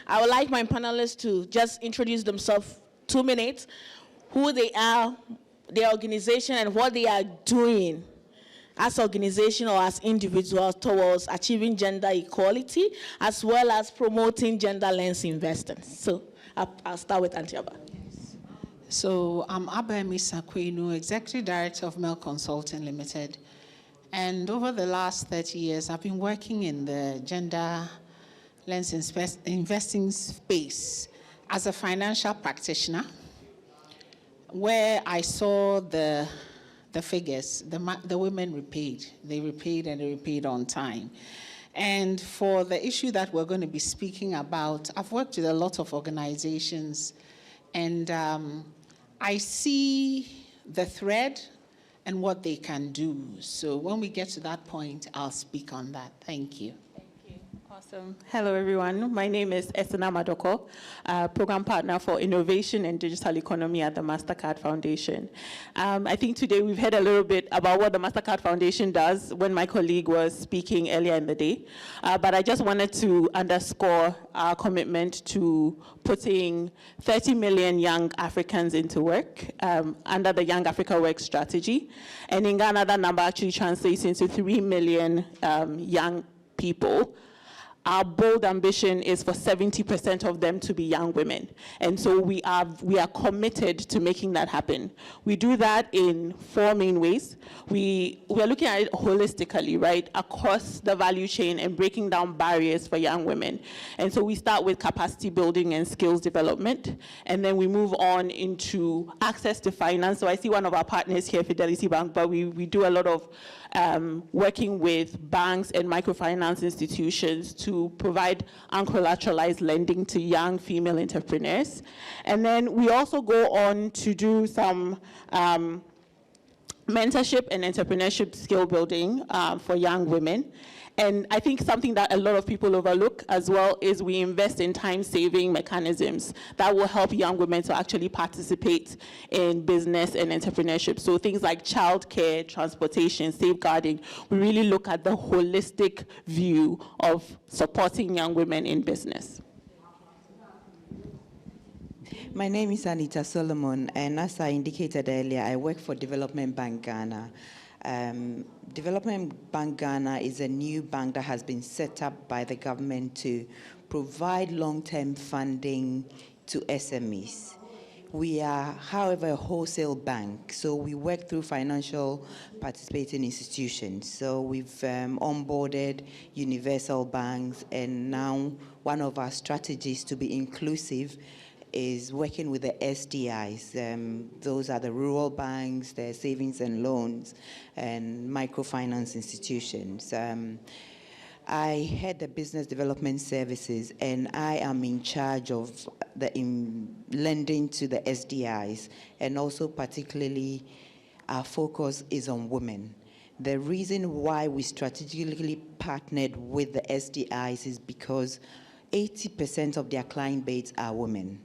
I would like my panelists to just introduce themselves 2 minutes, who they are, their organization, and what they are doing as organization or as individuals towards achieving gender equality, as well as promoting gender lens investing. So I'll start with Antiaba. So I'm Abemi Sakwenu, Executive Director of Mel Consulting Limited. And over the last 30 years, I've been working in the gender lens investing space as a financial practitioner, where I saw the figures, the women repaid. They repaid and they repaid on time. And for the issue that we're going to be speaking about, I've worked with a lot of organizations, and I see the thread and what they can do. So when we get to that point, I'll speak on that. Thank you. Awesome. Hello, everyone. My name is Esena Madoko, Program Partner for Innovation and Digital Economy at the MasterCard Foundation. I think today we've heard a little bit about what the MasterCard Foundation does when my colleague was speaking earlier in the day. But I just wanted to underscore our commitment to putting 30 million young Africans into work under the Young Africa Work Strategy. And in Ghana, that number actually translates into 3 million young people. Our bold ambition is for 70% of them to be young women. And so we are committed to making that happen. We do that in 4 main ways. We are looking at it holistically, right, across the value chain and breaking down barriers for young women. And so we start with capacity building and skills development, and then we move on into access to finance. So I see one of our partners here, Fidelity Bank, but we do a lot of working with banks and microfinance institutions to provide uncollateralized lending to young female entrepreneurs. And then we also go on to do some mentorship and entrepreneurship skill building for young women. And I think something that a lot of people overlook as well is we invest in time-saving mechanisms that will help young women to actually participate in business and entrepreneurship. So things like childcare, transportation, safeguarding, we really look at the holistic view of supporting young women in business. My name is Anita Solomon, and as I indicated earlier, I work for Development Bank Ghana. Development Bank Ghana is a new bank that has been set up by the government to provide long-term funding to SMEs. We are, however, a wholesale bank, so we work through financial participating institutions. So we've onboarded universal banks, and now one of our strategies to be inclusive is working with the SDIs. Those are the rural banks, the savings and loans, and microfinance institutions. I head the business development services, and I am in charge of the lending to the SDIs, and also particularly our focus is on women. The reason why we strategically partnered with the SDIs is because 80% of their client base are women.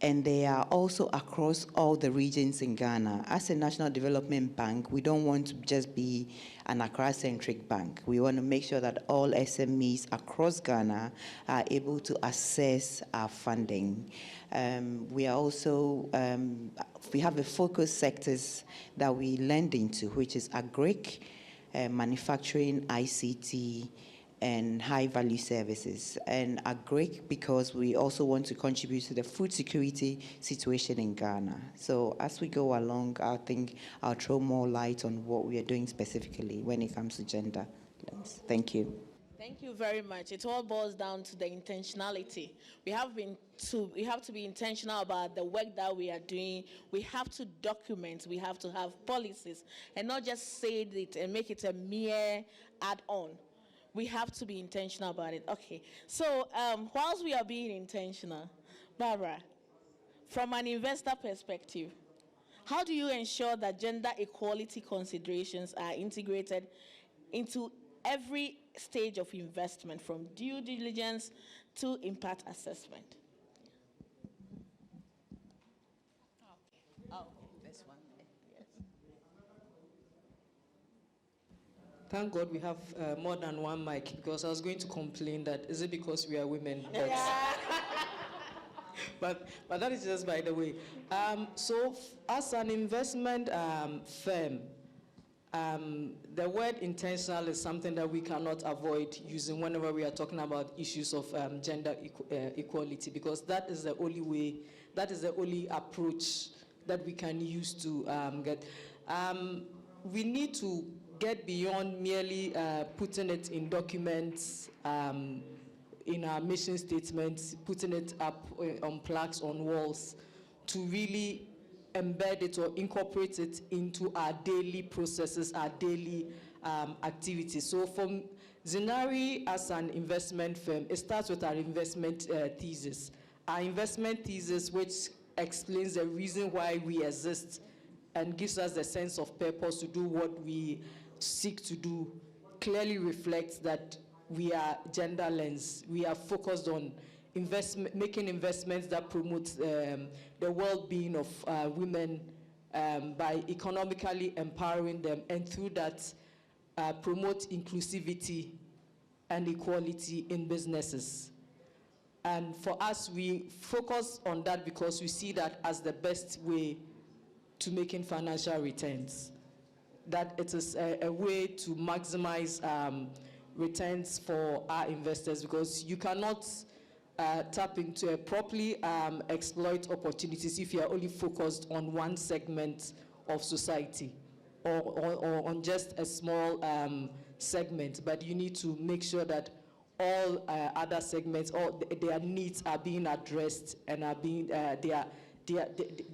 And they are also across all the regions in Ghana. As a National Development Bank, we don't want to just be an Accra-centric bank. We want to make sure that all SMEs across Ghana are able to access our funding. We are also, we have a focus sectors that we lend into, which is agric, manufacturing, ICT, and high-value services, and are great because we also want to contribute to the food security situation in Ghana. So as we go along, I think I'll throw more light on what we are doing specifically when it comes to gender. Thank you. Thank you very much. It all boils down to the intentionality. We have to be intentional about the work that we are doing. We have to document. We have to have policies, and not just say it and make it a mere add-on. We have to be intentional about it. Okay, so whilst we are being intentional, Barbara, from an investor perspective, how do you ensure that gender equality considerations are integrated into every stage of investment, from due diligence to impact assessment? Oh, this one. Yes. Thank God we have more than one mic, because I was going to complain that is it because we are women? But that is just by the way. So as an investment firm, the word intentional is something that we cannot avoid using whenever we are talking about issues of gender equality, because that is the only way, that is the only approach that we can use to get. We need to get beyond merely putting it in documents, in our mission statements, putting it up on plaques on walls, to really embed it or incorporate it into our daily processes, our daily activities. So from Zinari as an investment firm, it starts with our investment thesis. Our investment thesis, which explains the reason why we exist and gives us the sense of purpose to do what we seek to do, clearly reflects that we are genderless. We are focused on making investments that promote the well-being of women by economically empowering them, and through that promote inclusivity and equality in businesses. And for us, we focus on that because we see that as the best way to making financial returns, that it is a way to maximize returns for our investors, because you cannot tap into properly exploit opportunities if you are only focused on one segment of society or on just a small segment. But you need to make sure that all other segments, all their needs are being addressed and are being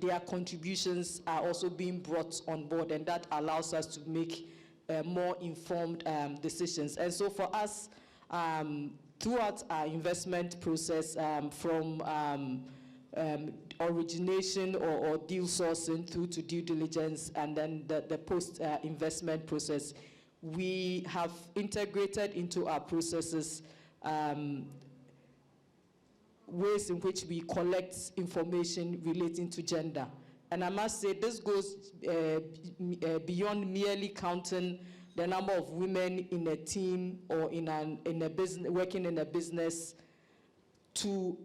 their contributions are also being brought on board, and that allows us to make more informed decisions. And so for us, throughout our investment process, from origination or deal sourcing through to due diligence, and then the post-investment process, we have integrated into our processes ways in which we collect information relating to gender. And I must say, this goes beyond merely counting the number of women in a team or in a business, working in a business, to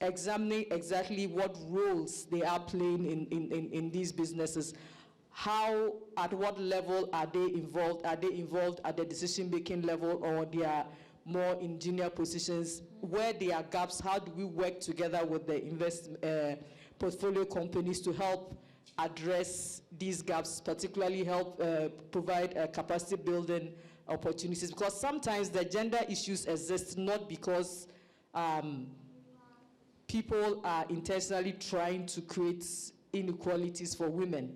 examining exactly what roles they are playing in these businesses. How, at what level are they involved? Are they involved at the decision-making level, or they are more in junior positions? Where there are gaps, how do we work together with the portfolio companies to help address these gaps, particularly help provide capacity building opportunities? Because sometimes the gender issues exist not because people are intentionally trying to create inequalities for women,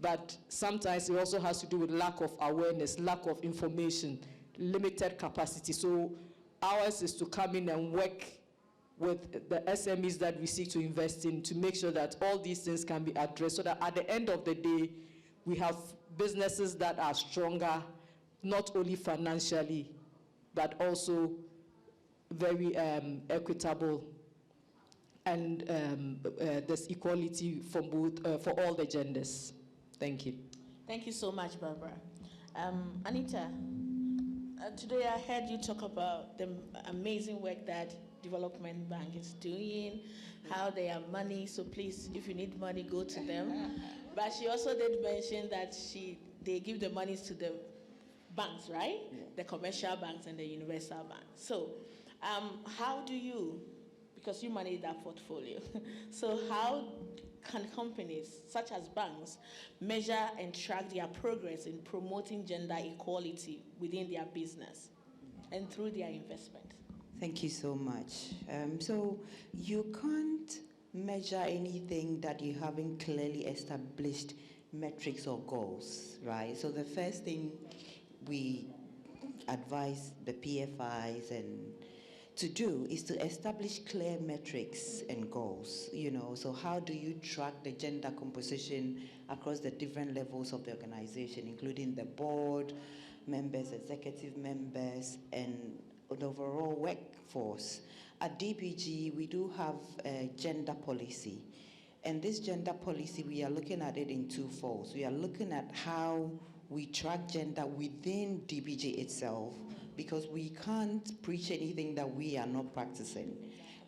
but sometimes it also has to do with lack of awareness, lack of information, limited capacity. So ours is to come in and work with the SMEs that we seek to invest in to make sure that all these things can be addressed, so that at the end of the day, we have businesses that are stronger, not only financially, but also very equitable, and there's equality for both, for all the genders. Thank you. Thank you so much, Barbara. Anita, today I heard you talk about the amazing work that Development Bank is doing, how they have money, so please, if you need money, go to them. But she also did mention that they give the monies to the banks, right? Yeah. The commercial banks and the universal banks. So how do you, because you manage that portfolio, so how can companies such as banks measure and track their progress in promoting gender equality within their business and through their investment? Thank you so much. So you can't measure anything that you haven't clearly established metrics or goals, right? So the first thing we advise the PFIs and to do is to establish clear metrics and goals. So how do you track the gender composition across the different levels of the organization, including the board members, executive members, and the overall workforce? At DPG, we do have a gender policy. And this gender policy, we are looking at it in two folds. We are looking at how we track gender within DBG itself, because we can't preach anything that we are not practicing.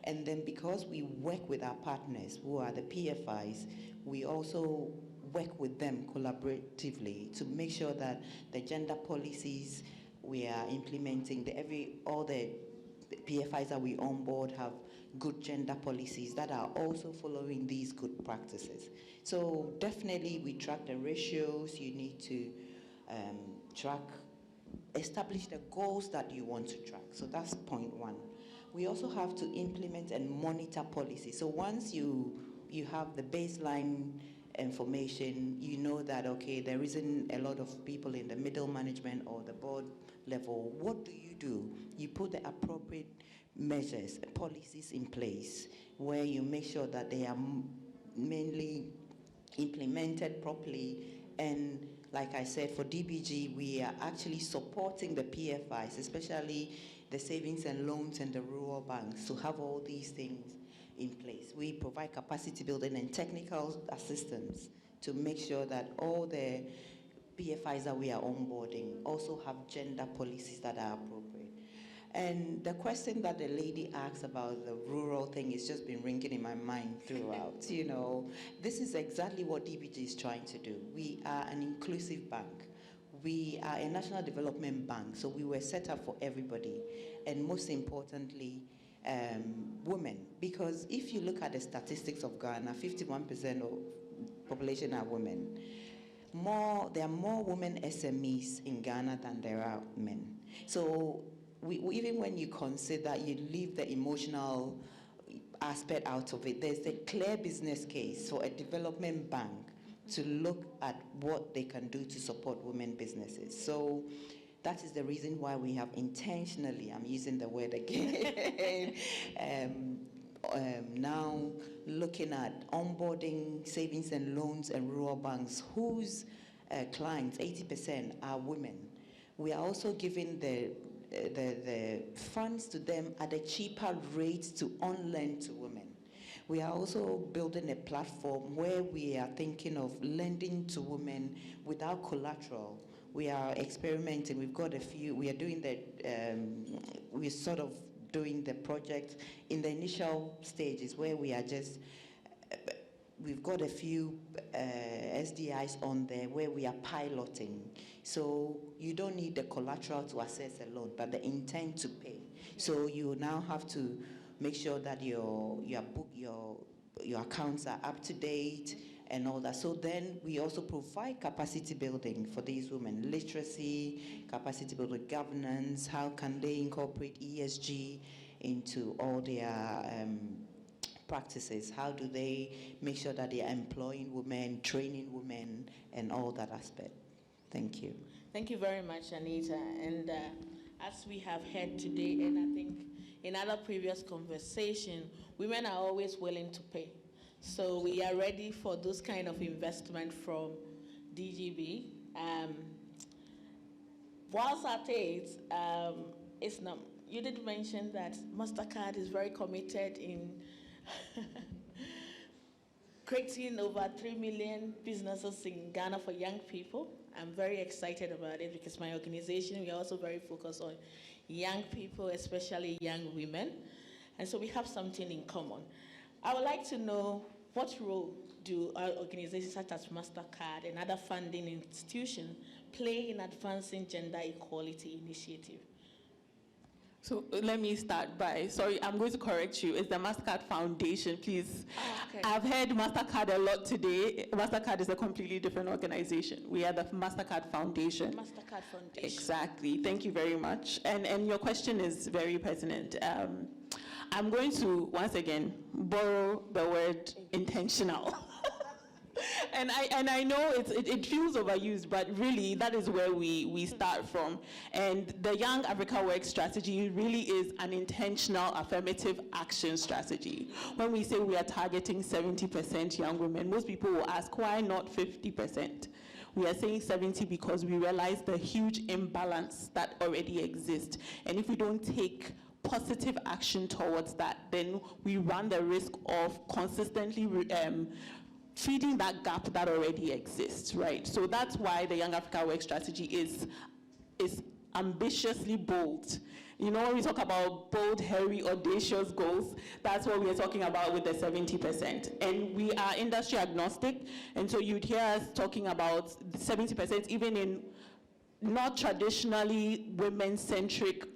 And then because we work with our partners, who are the PFIs, we also work with them collaboratively to make sure that the gender policies we are implementing, all the PFIs that we onboard have good gender policies that are also following these good practices. So definitely we track the ratios. You need to establish the goals that you want to track. So that's point one. We also have to implement and monitor policy. So once you have the baseline information, you know that, okay, there isn't a lot of people in the middle management or the board level. What do? You put the appropriate measures, policies in place where you make sure that they are mainly implemented properly. And like I said, for DBG, we are actually supporting the PFIs, especially the savings and loans and the rural banks, to have all these things in place. We provide capacity building and technical assistance to make sure that all the PFIs that we are onboarding also have gender policies that are appropriate. And the question that the lady asked about the rural thing has just been ringing in my mind throughout. You know, this is exactly what DBG is trying to do. We are an inclusive bank. We are a national development bank, so we were set up for everybody, and most importantly, women. Because if you look at the statistics of Ghana, 51% of population are women. There are more women SMEs in Ghana than there are men. So even when you consider, you leave the emotional aspect out of it, there's a clear business case for a development bank to look at what they can do to support women businesses. So that is the reason why we have intentionally, I'm using the word again, now looking at onboarding savings and loans and rural banks whose clients, 80% are women. We are also giving the funds to them at a cheaper rate to on-lend to women. We are also building a platform where we are thinking of lending to women without collateral. We are experimenting. We've got a few. We are doing we're sort of doing the project in the initial stages where we are just. We've got a few SDIs on there where we are piloting. So you don't need the collateral to access a loan, but the intent to pay. So you now have to make sure that your accounts are up to date and all that. So then we also provide capacity building for these women, literacy, capacity building, governance, how can they incorporate ESG into all their practices, how do they make sure that they are employing women, training women, and all that aspect. Thank you. Thank you very much, Anita. And as we have heard today, and I think in other previous conversation, women are always willing to pay. So we are ready for those kind of investment from DGB. Whilst at it, you did mention that MasterCard is very committed in creating over 3 million businesses in Ghana for young people. I'm very excited about it because my organization, we are also very focused on young people, especially young women. And so we have something in common. I would like to know, what role do our organizations such as MasterCard and other funding institutions play in advancing gender equality initiative? So let me start by, sorry, I'm going to correct you. It's the MasterCard Foundation, please. Oh, okay. I've heard MasterCard a lot today. MasterCard is a completely different organization. We are the MasterCard Foundation. MasterCard Foundation. Exactly. Thank you very much. And your question is very pertinent. I'm going to, once again, borrow the word intentional. And I know it feels overused, but really that is where we start from. And the Young Africa Work Strategy really is an intentional affirmative action strategy. When we say we are targeting 70% young women, most people will ask, why not 50%? We are saying 70 because we realize the huge imbalance that already exists. And if we don't take positive action towards that, then we run the risk of consistently feeding that gap that already exists, right? So that's why the Young Africa Work Strategy is ambitiously bold. You know, when we talk about bold, hairy, audacious goals, that's what we're talking about with the 70%. And we are industry agnostic, and so you'd hear us talking about 70% even in not traditionally women-centric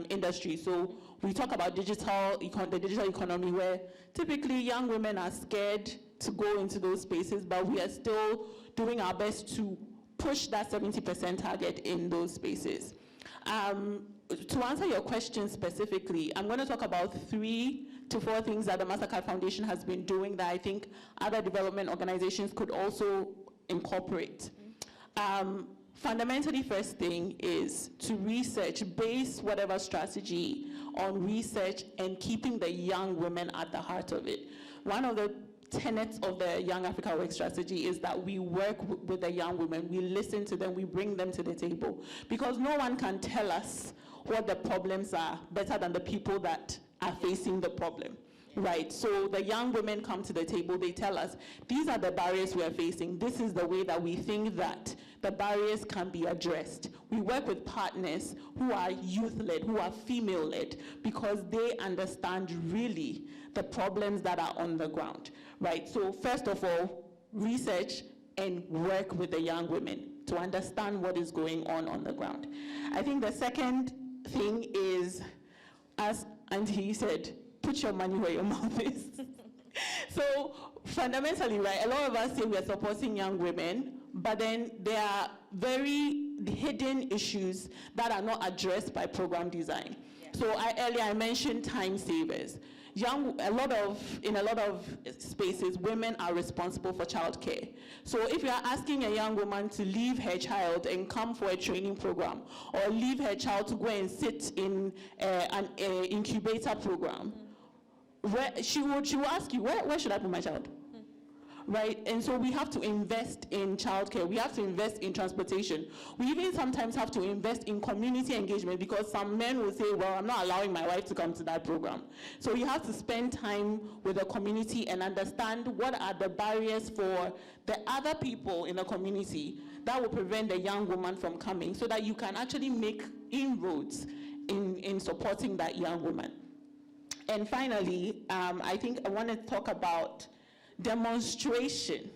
industries. So we talk about the digital economy, where typically young women are scared to go into those spaces, but we are still doing our best to push that 70% target in those spaces. To answer your question specifically, I'm going to talk about 3 to 4 things that the MasterCard Foundation has been doing that I think other development organizations could also incorporate. Fundamentally, first thing is to base whatever strategy on research and keeping the young women at the heart of it. One of the tenets of the Young Africa Work Strategy is that we work with the young women, we listen to them, we bring them to the table, because no one can tell us what the problems are better than the people that are facing the problem. Right, so the young women come to the table, they tell us, these are the barriers we are facing, this is the way that we think that the barriers can be addressed. We work with partners who are youth-led, who are female-led, because they understand really the problems that are on the ground, right? So first of all, research and work with the young women to understand what is going on the ground. I think the second thing is, as Auntie said, put your money where your mouth is. So fundamentally, right, a lot of us say we are supporting young women, but then there are very hidden issues that are not addressed by program design. Yeah. So earlier I mentioned time savers. In a lot of spaces, women are responsible for childcare. So if you are asking a young woman to leave her child and come for a training program, or leave her child to go and sit in an incubator program, she will ask you, where should I put my child? Right? And so we have to invest in childcare. We have to invest in transportation. We even sometimes have to invest in community engagement, because some men will say, well, I'm not allowing my wife to come to that program. So you have to spend time with the community and understand what are the barriers for the other people in the community that will prevent the young woman from coming, so that you can actually make inroads in supporting that young woman. And finally, I think I want to talk about demonstration.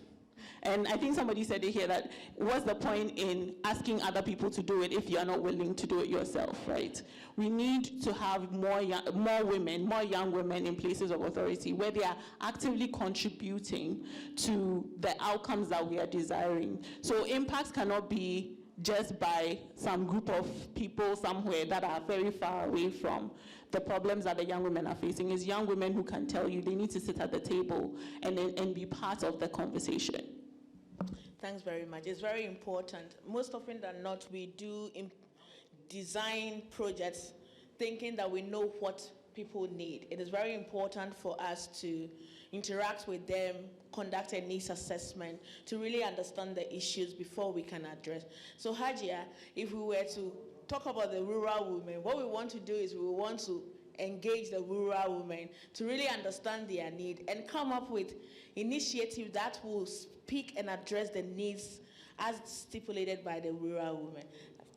And I think somebody said it here, that what's the point in asking other people to do it if you're not willing to do it yourself, right? We need to have more young women in places of authority where they are actively contributing to the outcomes that we are desiring. So impacts cannot be just by some group of people somewhere that are very far away from the problems that the young women are facing. Is young women who can tell you they need to sit at the table and be part of the conversation. Thanks very much. It's very important. Most often than not, we do design projects thinking that we know what people need. It is very important for us to interact with them, conduct a needs assessment to really understand the issues before we can address. So Hajia, if we were to talk about the rural women, what we want to do is we want to engage the rural women to really understand their need and come up with initiatives that will speak and address the needs as stipulated by the rural women.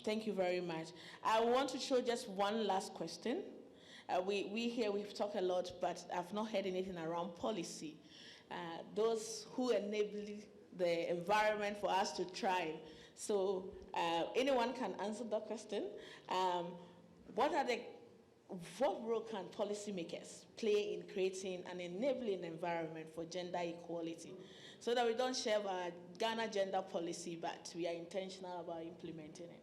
Thank you very much. I want to show just one last question. We've talked a lot, but I've not heard anything around policy. Those who enable the environment for us to thrive. So anyone can answer that question. What role can policymakers play in creating an enabling environment for gender equality, so that we don't share our Ghana gender policy, but we are intentional about implementing it?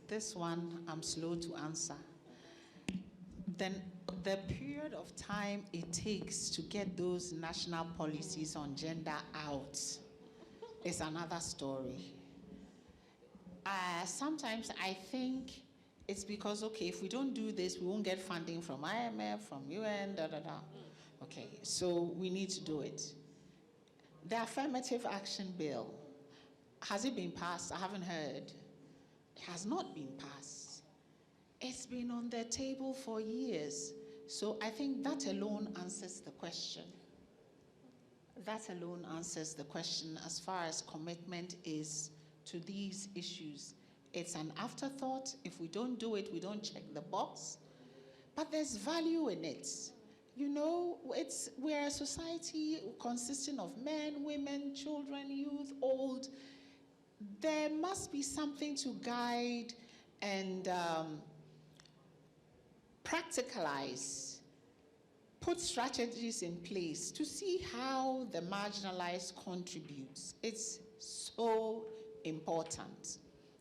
This one, I'm slow to answer. Then the period of time it takes to get those national policies on gender out is another story. Sometimes I think it's because, okay, if we don't do this, we won't get funding from IMF, from UN, Okay, so we need to do it. The affirmative action bill, has it been passed? I haven't heard. It has not been passed. It's been on the table for years. So I think that alone answers the question. That alone answers the question as far as commitment is to these issues. It's an afterthought. If we don't do it, we don't check the box. But there's value in it. You know, we're a society consisting of men, women, children, youth, old. There must be something to guide and practicalize, put strategies in place to see how the marginalized contributes. It's so important.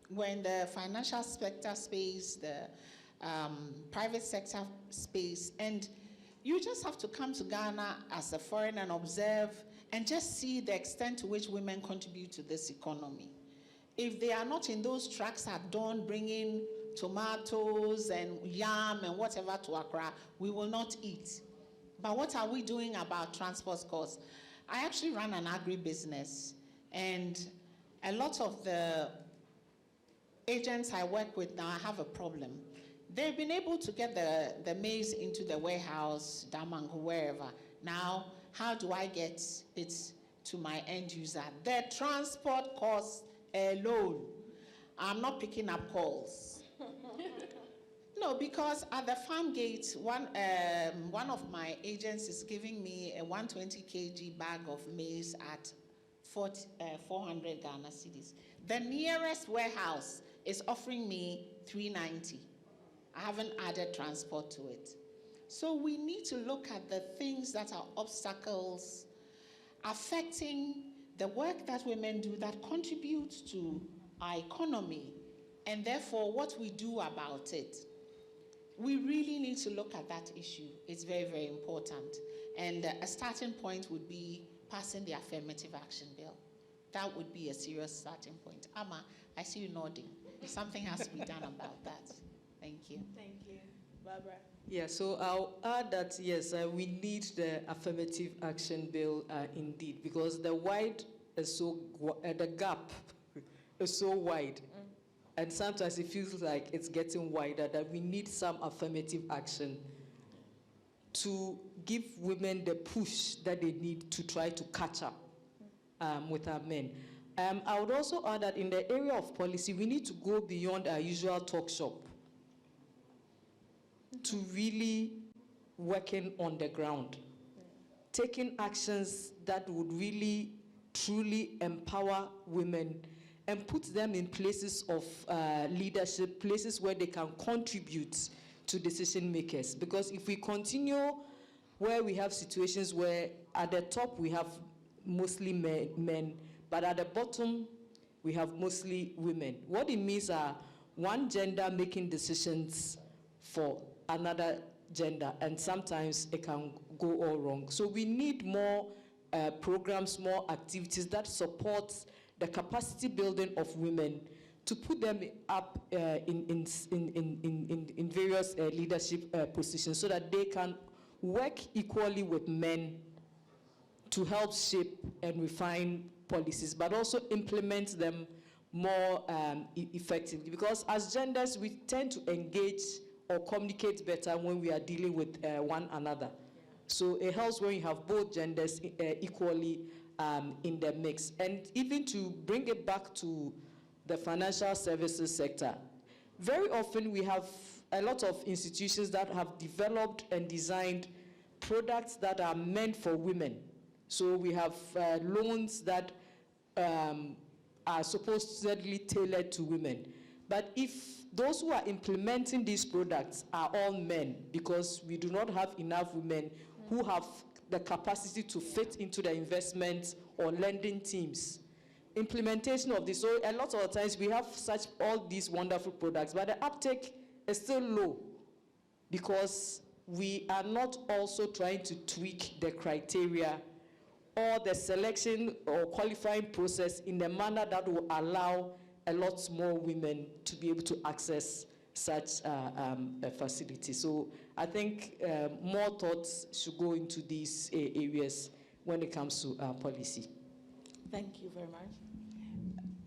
When the financial sector space, the private sector space, and you just have to come to Ghana as a foreigner and observe and just see the extent to which women contribute to this economy. If they are not in those trucks at dawn bringing tomatoes and yam and whatever to Accra, we will not eat. But what are we doing about transport costs? I actually run an agri-business, and a lot of the agents I work with now have a problem. They've been able to get the maize into the warehouse, Damangu, wherever. Now, how do I get it to my end user? The transport costs alone. I'm not picking up calls. No, because at the farm gate, one of my agents is giving me a 120 kg bag of maize at 400 Ghana cedis. The nearest warehouse is offering me 390. I haven't added transport to it. So we need to look at the things that are obstacles affecting the work that women do that contributes to our economy, and therefore what we do about it. We really need to look at that issue. It's very, very important. And a starting point would be passing the affirmative action bill. That would be a serious starting point. Amma, I see you nodding. Something has to be done about that. Thank you. Thank you. Barbara? Yeah, so I'll add that, yes, we need the affirmative action bill indeed, because the the gap is so wide. And sometimes it feels like it's getting wider, that we need some affirmative action to give women the push that they need to try to catch up with our men. I would also add that in the area of policy, we need to go beyond our usual talk shop to really working on the ground, taking actions that would really, truly empower women and put them in places of leadership, places where they can contribute to decision makers. Because if we continue where we have situations where at the top we have mostly men, but at the bottom we have mostly women, what it means are one gender making decisions for another gender, and sometimes it can go all wrong. So we need more programs, more activities that support the capacity building of women to put them up in various leadership positions so that they can work equally with men to help shape and refine policies, but also implement them more effectively. Because as genders, we tend to engage or communicate better when we are dealing with one another. So it helps when you have both genders equally in the mix. And even to bring it back to the financial services sector, very often we have a lot of institutions that have developed and designed products that are meant for women. So we have loans that are supposedly tailored to women. But if those who are implementing these products are all men, because we do not have enough women who have the capacity to fit into the investment or lending teams. Implementation of this, so a lot of times we have all these wonderful products, but the uptake is still low because we are not also trying to tweak the criteria or the selection or qualifying process in a manner that will allow a lot more women to be able to access such a facility. So I think more thoughts should go into these areas when it comes to policy. Thank you very much.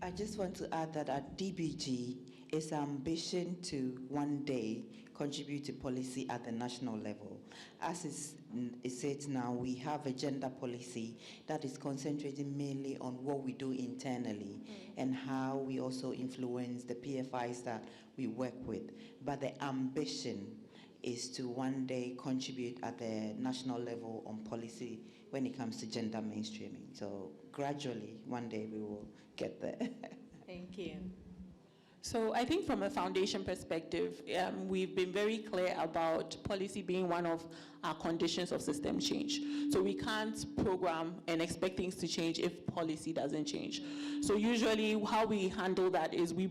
I just want to add that at DBG, it's our ambition to one day contribute to policy at the national level. As it says now, we have a gender policy that is concentrating mainly on what we do internally and how we also influence the PFIs that we work with. But the ambition is to one day contribute at the national level on policy when it comes to gender mainstreaming. So gradually, one day we will get there. Thank you. So I think from a foundation perspective, we've been very clear about policy being one of our conditions of system change. So we can't program and expect things to change if policy doesn't change. So usually how we handle that is we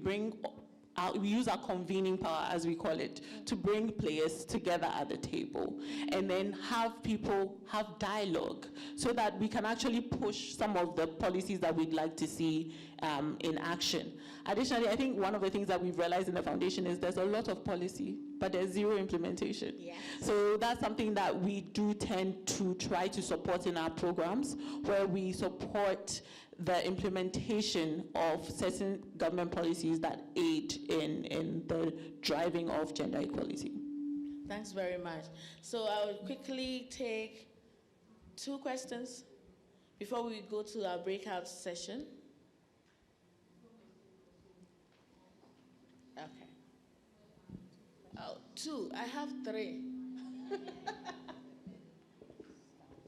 use our convening power, as we call it, to bring players together at the table and then have people have dialogue so that we can actually push some of the policies that we'd like to see in action. Additionally, I think one of the things that we've realized in the foundation is there's a lot of policy, but there's zero implementation. Yes. So that's something that we do tend to try to support in our programs, where we support the implementation of certain government policies that aid in the driving of gender equality. Thanks very much. So I will quickly take 2 questions before we go to our breakout session. Okay. Oh, 2. I have 3.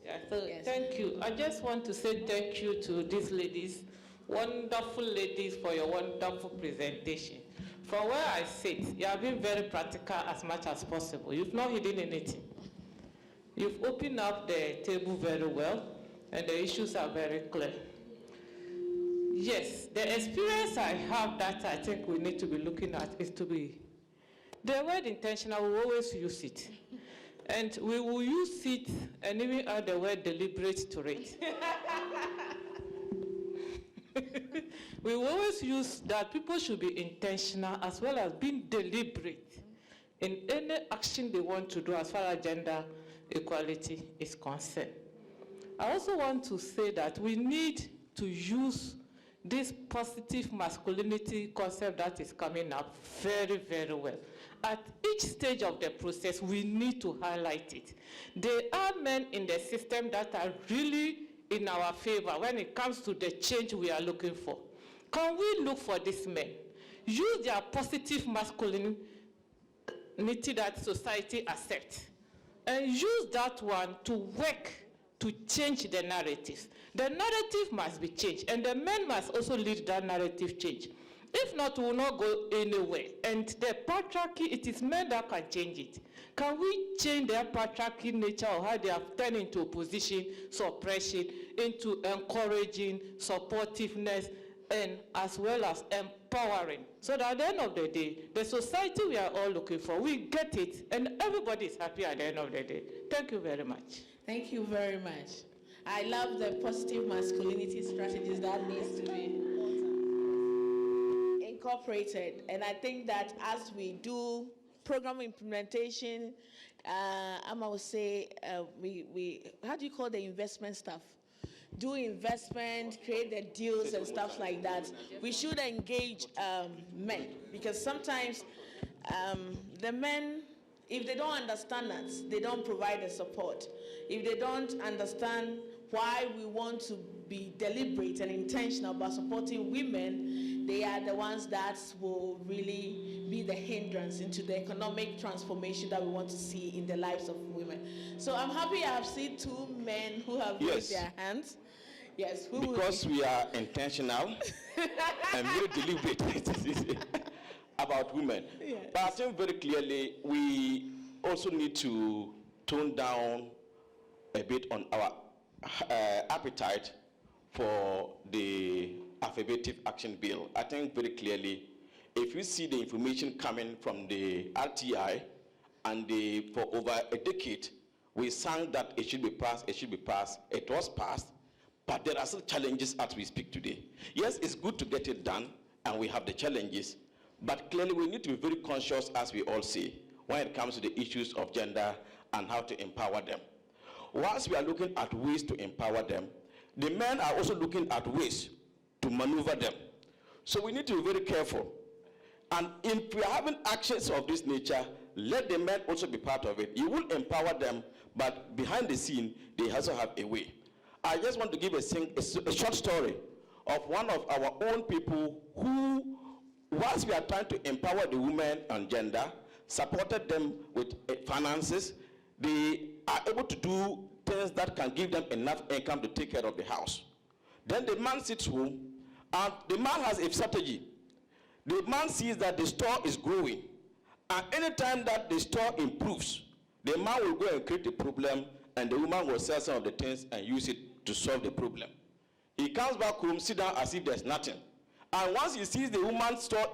Yeah, so Yes. thank you. I just want to say thank you to these ladies, wonderful ladies, for your wonderful presentation. From where I sit, you have been very practical as much as possible. You've not hidden anything. You've opened up the table very well, and the issues are very clear. Yes, the experience I have that I think we need to be looking at is to be, the word intentional, we always use it. And we will use it and even add the word deliberate to it. We will always use that people should be intentional as well as being deliberate in any action they want to do as far as gender equality is concerned. I also want to say that we need to use this positive masculinity concept that is coming up very, very well. At each stage of the process, we need to highlight it. There are men in the system that are really in our favor when it comes to the change we are looking for. Can we look for these men? Use their positive masculinity that society accepts, and use that one to work to change the narrative. The narrative must be changed, and the men must also lead that narrative change. If not, we will not go anywhere. And the patriarchy, it is men that can change it. Can we change their patriarchy nature or how they have turned into opposition, suppression, into encouraging, supportiveness, and as well as empowering? So that at the end of the day, the society we are all looking for, we get it, and everybody is happy at the end of the day. Thank you very much. Thank you very much. I love the positive masculinity strategies that needs to be incorporated. And I think that as we do program implementation, I would say we how do you call the investment stuff? Do investment, create the deals and stuff like that. We should engage men, because sometimes the men, if they don't understand us, they don't provide the support. If they don't understand why we want to be deliberate and intentional about supporting women, they are the ones that will really be the hindrance into the economic transformation that we want to see in the lives of women. So I'm happy I have seen 2 men who have raised their hands. Yes, because we are intentional and very deliberate about women. Yes. But I think very clearly we also need to tone down a bit on our appetite for the affirmative action bill. I think very clearly, if you see the information coming from the RTI, and for over a decade, we sang that it should be passed, it should be passed. It was passed, but there are still challenges as we speak today. Yes, it's good to get it done, and we have the challenges, but clearly we need to be very conscious, as we all say, when it comes to the issues of gender and how to empower them. Whilst we are looking at ways to empower them, the men are also looking at ways to maneuver them. So we need to be very careful. And if we are having actions of this nature, let the men also be part of it. You will empower them, but behind the scene, they also have a way. I just want to give a short story of one of our own people who, whilst we are trying to empower the women on gender, supported them with finances, they are able to do things that can give them enough income to take care of the house. Then the man sits home, and the man has a strategy. The man sees that the store is growing, and anytime that the store improves, the man will go and create a problem, and the woman will sell some of the things and use it to solve the problem. He comes back home, sit down as if there's nothing. And once he sees the woman's store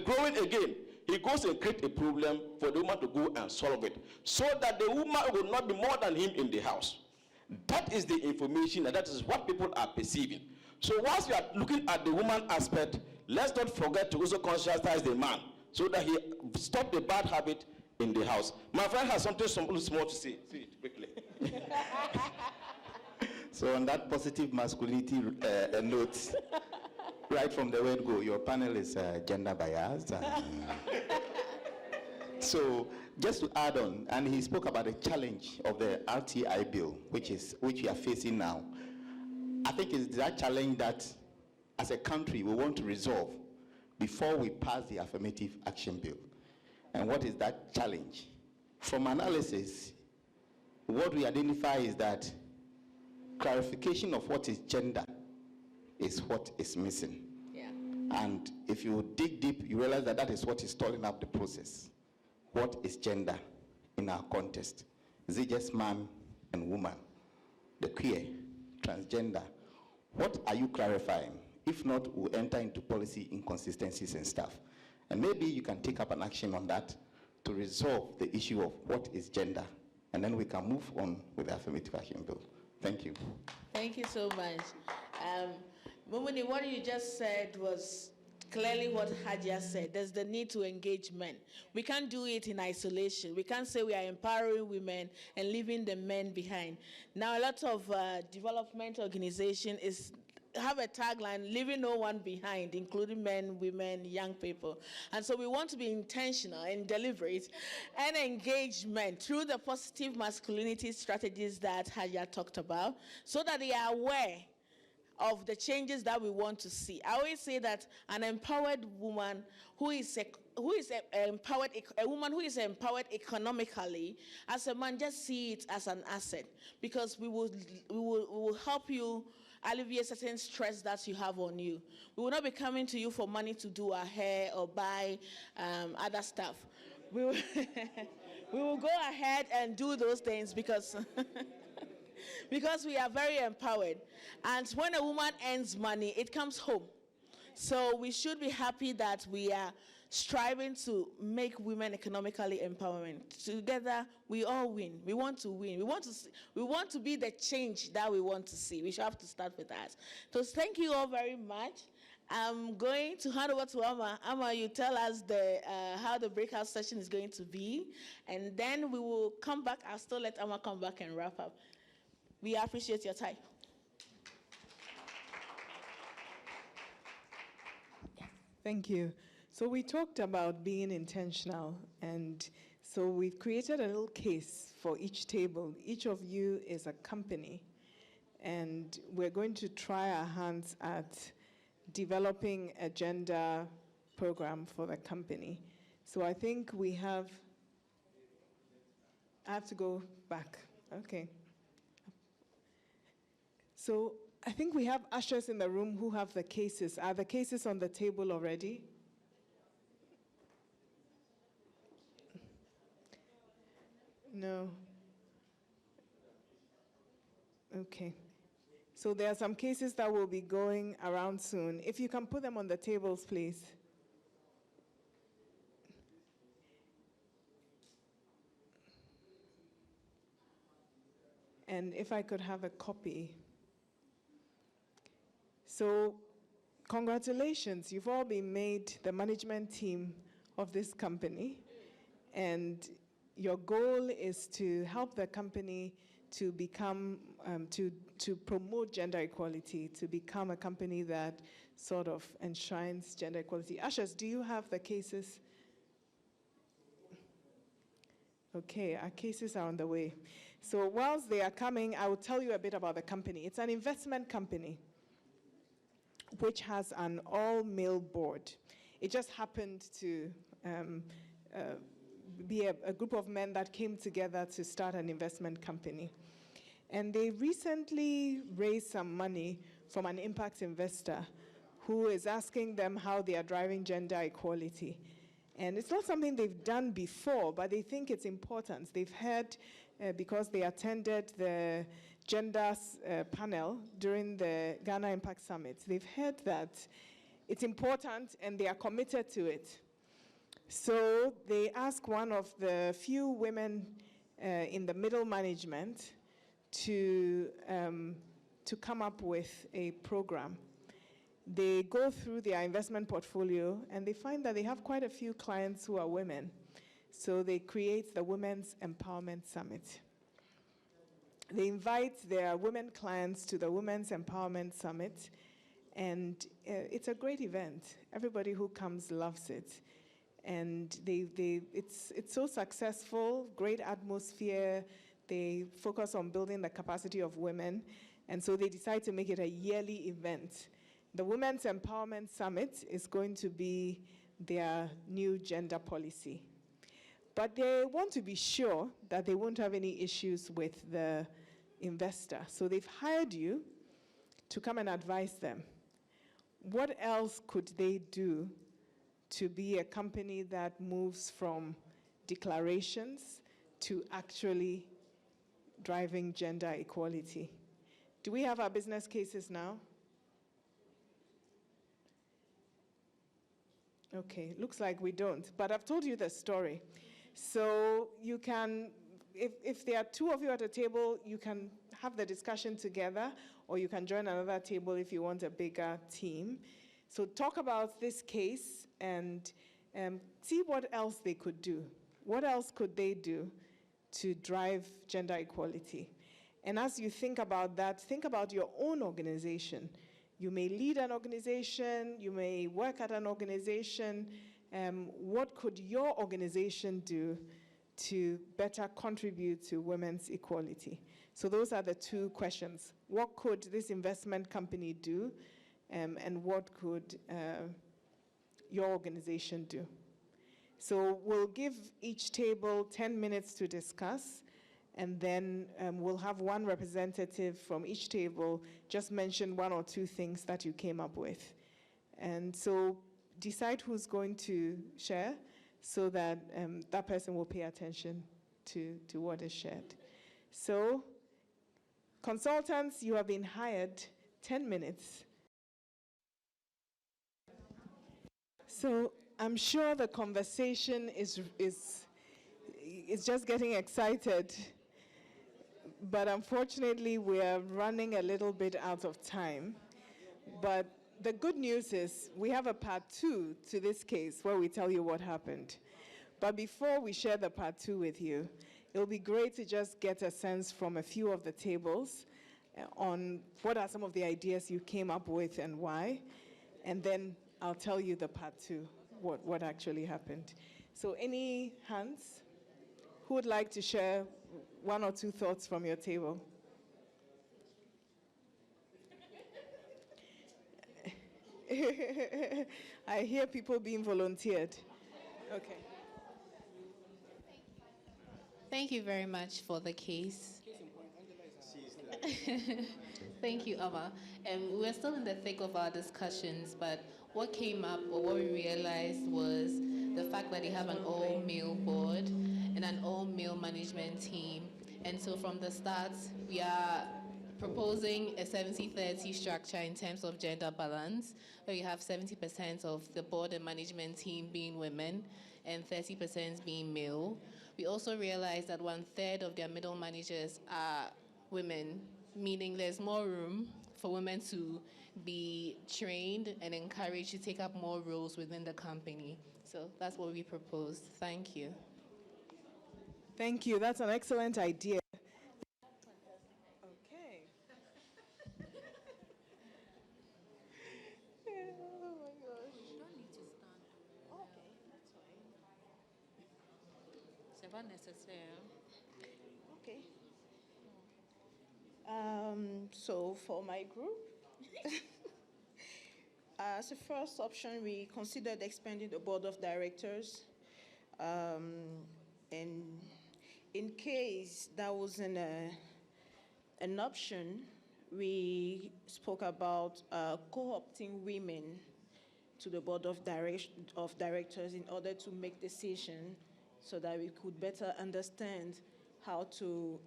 growing again, he goes and creates a problem for the woman to go and solve it, so that the woman will not be more than him in the house. That is the information, and that is what people are perceiving. So once we are looking at the woman aspect, let's not forget to also conscientize the man, so that he stop the bad habit in the house. My friend has something small to say. See it quickly. So on that positive masculinity note, right from the word go, your panel is gender biased. So just to add on, and he spoke about the challenge of the RTI bill, which we are facing now. I think it's that challenge that as a country we want to resolve before we pass the affirmative action bill. And what is that challenge? From analysis, what we identify is that clarification of what is gender is what is missing. Yeah. And if you dig deep, you realize that that is what is stalling up the process. What is gender in our context? Is it just man and woman? The queer, transgender? What are you clarifying? If not, we'll enter into policy inconsistencies and stuff. And maybe you can take up an action on that to resolve the issue of what is gender. And then we can move on with the affirmative action bill. Thank you. Thank you so much. Mumuni, what you just said was clearly what Hadia said. There's the need to engage men. We can't do it in isolation. We can't say we are empowering women and leaving the men behind. Now, a lot of development organizations have a tagline, leaving no one behind, including men, women, young people. And so we want to be intentional and deliberate and engagement through the positive masculinity strategies that Hadia talked about, so that they are aware of the changes that we want to see. I always say that an empowered woman a woman who is empowered economically, as a man, just see it as an asset, because we will help you alleviate certain stress that you have on you. We will not be coming to you for money to do our hair or buy other stuff. We will go ahead and do those things because because we are very empowered. And when a woman earns money, it comes home. So we should be happy that we are striving to make women economically empowerment. Together, we all win. We want to win. We want to be the change that we want to see. We should have to start with us. So thank you all very much. I'm going to hand over to Amma. Amma, you tell us how the breakout session is going to be, and then we will come back. I'll still let Amma come back and wrap up. We appreciate your time. Thank you. So we talked about being intentional, and so we've created a little case for each table. Each of you is a company, and we're going to try our hands at developing a gender program for the company. So I think we have, I have to go back, okay. So I think we have ushers in the room who have the cases. Are the cases on the table already? No. Okay. So there are some cases that will be going around soon. If you can put them on the tables, please. And if I could have a copy. So congratulations, you've all been made the management team of this company, and your goal is to help the company to become, to promote gender equality, to become a company that sort of enshrines gender equality. Ushers, do you have the cases? Okay, our cases are on the way. So whilst they are coming, I will tell you a bit about the company. It's an investment company which has an all-male board. It just happened to be a group of men that came together to start an investment company. And they recently raised some money from an impact investor who is asking them how they are driving gender equality. And it's not something they've done before, but they think it's important. They've heard, because they attended the gender panel during the Ghana Impact Summit, they've heard that it's important and they are committed to it. So they asked one of the few women in the middle management to come up with a program. They go through their investment portfolio and they find that they have quite a few clients who are women. So they create the Women's Empowerment Summit. They invite their women clients to the Women's Empowerment Summit, and it's a great event. Everybody who comes loves it. And it's so successful, great atmosphere. They focus on building the capacity of women, and so they decide to make it a yearly event. The Women's Empowerment Summit is going to be their new gender policy. But they want to be sure that they won't have any issues with the investor. So they've hired you to come and advise them. What else could they do to be a company that moves from declarations to actually driving gender equality? Do we have our business cases now? Okay, looks like we don't, but I've told you the story. So you can, if there are two of you at a table, you can have the discussion together, or you can join another table if you want a bigger team. So talk about this case and see what else they could do. What else could they do to drive gender equality? And as you think about that, think about your own organization. You may lead an organization, you may work at an organization. What could your organization do to better contribute to women's equality? So those are the two questions. What could this investment company do, and what could your organization do? So we'll give each table 10 minutes to discuss, and then we'll have one representative from each table just mention one or two things that you came up with. And so decide who's going to share so that that person will pay attention to what is shared. So consultants, you have been hired 10 minutes. So I'm sure the conversation is just getting excited. But unfortunately, we are running a little bit out of time. But the good news is we have a part 2 to this case where we tell you what happened. But before we share the part 2 with you, it'll be great to just get a sense from a few of the tables on what are some of the ideas you came up with and why. And then I'll tell you the part 2, what actually happened. So any hands? Who would like to share one or two thoughts from your table? I hear people being volunteered. Okay. Thank you very much for the case. Thank you, Ava. We're still in the thick of our discussions, but what came up or what we realized was the fact that they have an all-male board and an all-male management team. And so from the start, we are proposing a 70-30 structure in terms of gender balance, where you have 70% of the board and management team being women and 30% being male. We also realized that 1/3 of their middle managers are women, meaning there's more room for women to be trained and encouraged to take up more roles within the company. So that's what we proposed. Thank you. Thank you. That's an excellent idea. Okay. Oh my gosh. You don't need to stand. Okay, that's fine. whatever necessary. Okay. So for my group, as a first option, we considered expanding the board of directors. And in case that wasn't an option, we spoke about co-opting women to the board of directors in order to make decisions so that we could better understand how to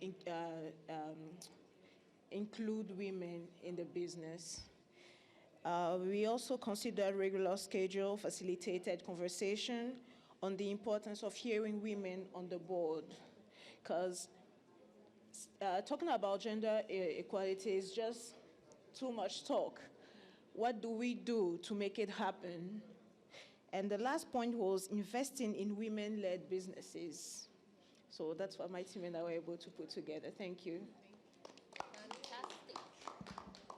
include women in the business. We also considered regular schedule, facilitated conversation on the importance of hearing women on the board, because talking about gender equality is just too much talk. What do we do to make it happen? And the last point was investing in women-led businesses. So that's what my team and I were able to put together. Thank you. Fantastic.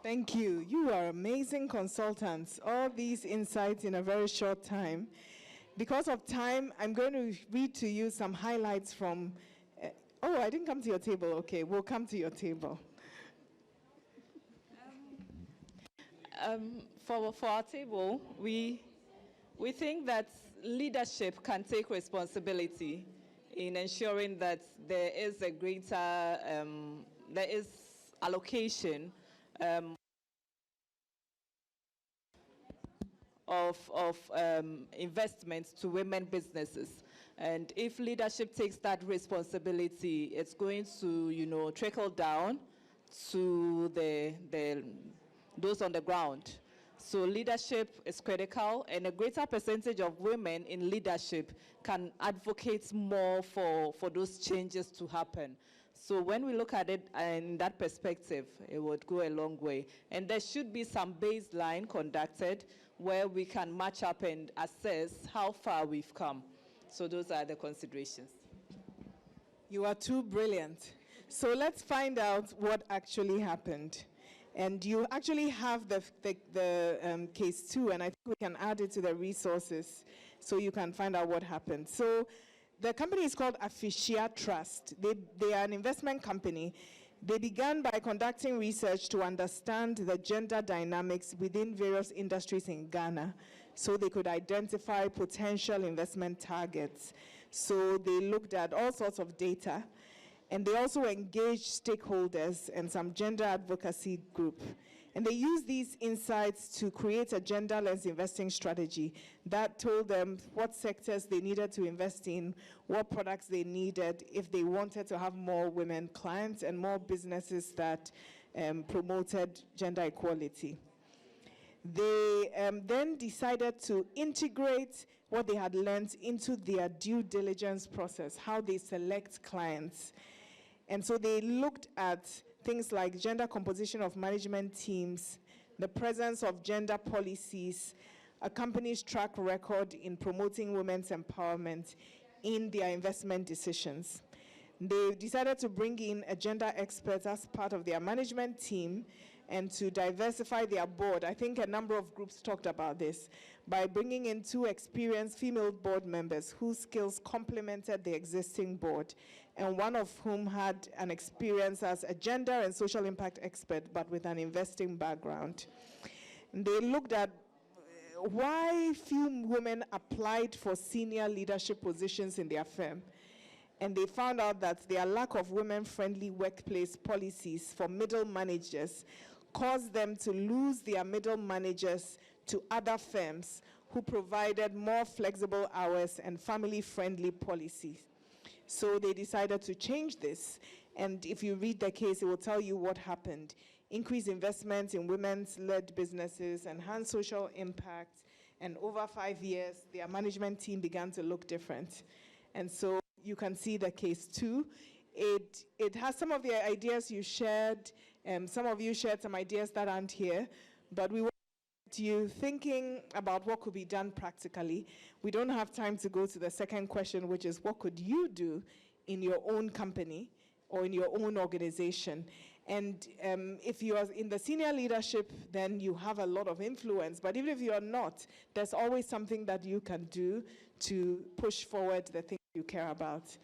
Thank you. You are amazing consultants. All these insights in a very short time. Because of time, I'm going to read to you some highlights from. Oh, I didn't come to your table. Okay, we'll come to your table. For our table, we think that leadership can take responsibility in ensuring that there is a greater, there is allocation of investments to women businesses. And if leadership takes that responsibility, it's going to, trickle down to those on the ground. So leadership is critical, and a greater percentage of women in leadership can advocate more for those changes to happen. So when we look at it in that perspective, it would go a long way. And there should be some baseline conducted where we can match up and assess how far we've come. So those are the considerations. You are too brilliant. So let's find out what actually happened. And you actually have the case too, and I think we can add it to the resources so you can find out what happened. So the company is called Afficia Trust. They are an investment company. They began by conducting research to understand the gender dynamics within various industries in Ghana so they could identify potential investment targets. So they looked at all sorts of data, and they also engaged stakeholders and some gender advocacy group. And they used these insights to create a genderless investing strategy that told them what sectors they needed to invest in, what products they needed if they wanted to have more women clients and more businesses that promoted gender equality. They then decided to integrate what they had learned into their due diligence process, how they select clients. And so they looked at things like gender composition of management teams, the presence of gender policies, a company's track record in promoting women's empowerment in their investment decisions. They decided to bring in a gender expert as part of their management team and to diversify their board. I think a number of groups talked about this, by bringing in 2 experienced female board members whose skills complemented the existing board, and one of whom had an experience as a gender and social impact expert, but with an investing background. And they looked at why few women applied for senior leadership positions in their firm. And they found out that their lack of women-friendly workplace policies for middle managers caused them to lose their middle managers to other firms who provided more flexible hours and family-friendly policies. So they decided to change this. And if you read the case, it will tell you what happened. Increased investments in women's-led businesses, enhanced social impact, and over 5 years, their management team began to look different. And so you can see the case too. It has some of the ideas you shared, some of you shared some ideas that aren't here, but we want you thinking about what could be done practically. We don't have time to go to the second question, which is what could you do in your own company or in your own organization? And if you are in the senior leadership, then you have a lot of influence. But even if you are not, there's always something that you can do to push forward the things you care about.